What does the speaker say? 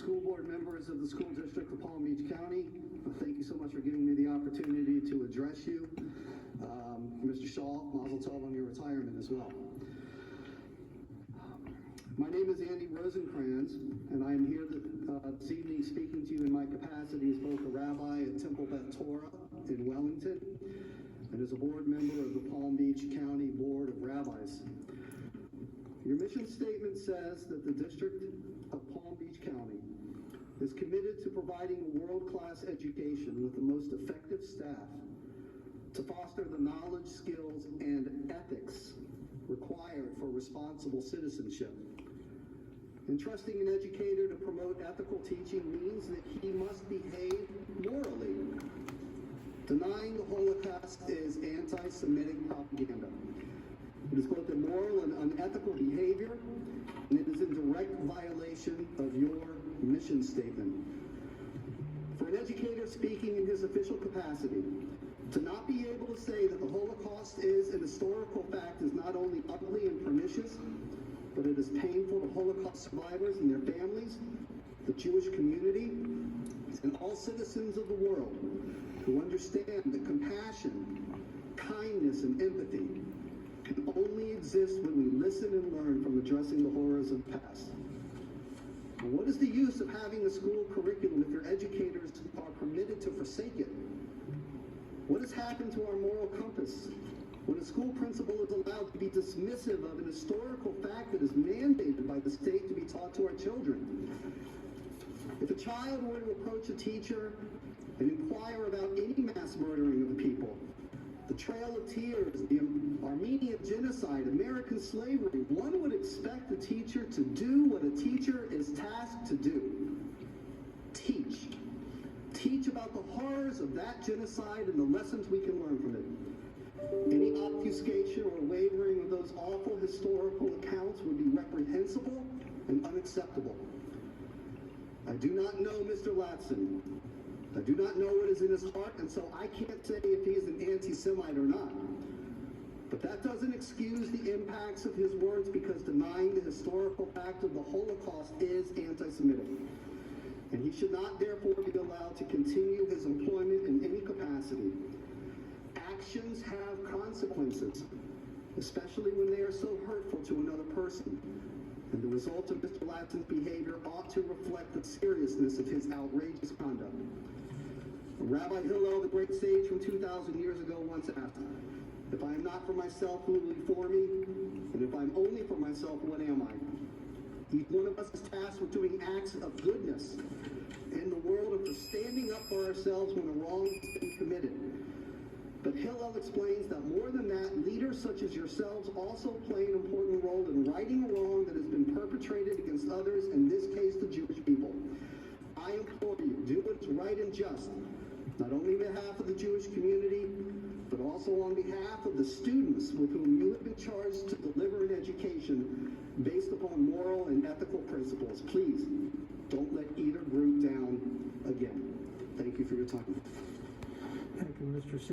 school board members of the school district of Palm Beach County. Thank you so much for giving me the opportunity to address you. Mr. Shaw, mazel tov on your retirement as well. My name is Rabbi Rosenkranz, and I am here this evening speaking to you in my capacity as both a rabbi at Temple Beth Torah in Wellington and as a board member of the Palm Beach County Board of Rabbis. Your mission statement says that the District of Palm Beach County is committed to providing a world-class education with the most effective staff to foster the knowledge, skills, and ethics required for responsible citizenship. Entrusting an educator to promote ethical teaching means that he must behave morally. Denying the Holocaust is anti-Semitic propaganda. It is both immoral and unethical behavior, and it is in direct violation of your mission statement. For an educator speaking in his official capacity, to not be able to say that the Holocaust is an historical fact is not only ugly and pernicious, but it is painful to Holocaust survivors and their families, the Jewish community, and all citizens of the world who understand that compassion, kindness, and empathy can only exist when we listen and learn from addressing the horrors of the past. And what is the use of having a school curriculum if your educators are permitted to forsake it? What has happened to our moral compass when a school principal is allowed to be dismissive of an historical fact that is mandated by the state to be taught to our children? If a child were to approach a teacher and inquire about any mass murdering of the people, the Trail of Tears, the Armenian genocide, American slavery, one would expect the teacher to do what a teacher is tasked to do. Teach. Teach about the horrors of that genocide and the lessons we can learn from it. Any obfuscation or wavering of those awful historical accounts would be reprehensible and unacceptable. I do not know Mr. Latson. I do not know what is in his heart, and so I can't say if he is an anti-Semite or not. But that doesn't excuse the impacts of his words, because denying the historical fact of the Holocaust is anti-Semitic. And he should not therefore be allowed to continue his employment in any capacity. Actions have consequences, especially when they are so hurtful to another person. And the result of Mr. Latson's behavior ought to reflect the seriousness of his outrageous conduct. Rabbi Hillel, the great sage from 2,000 years ago, once asked, "If I am not for myself, who will be for me? And if I'm only for myself, what am I?" Each one of us is tasked with doing acts of goodness in the world and for standing up for ourselves when a wrong has been committed. But Hillel explains that more than that, leaders such as yourselves also play an important role in righting a wrong that has been perpetrated against others, in this case the Jewish people. I implore you, do what is right and just, not only on behalf of the Jewish community, but also on behalf of the students with whom you have been charged to deliver an education based upon moral and ethical principles. Please, don't let either group down again. Thank you for your time. Thank you, Mr.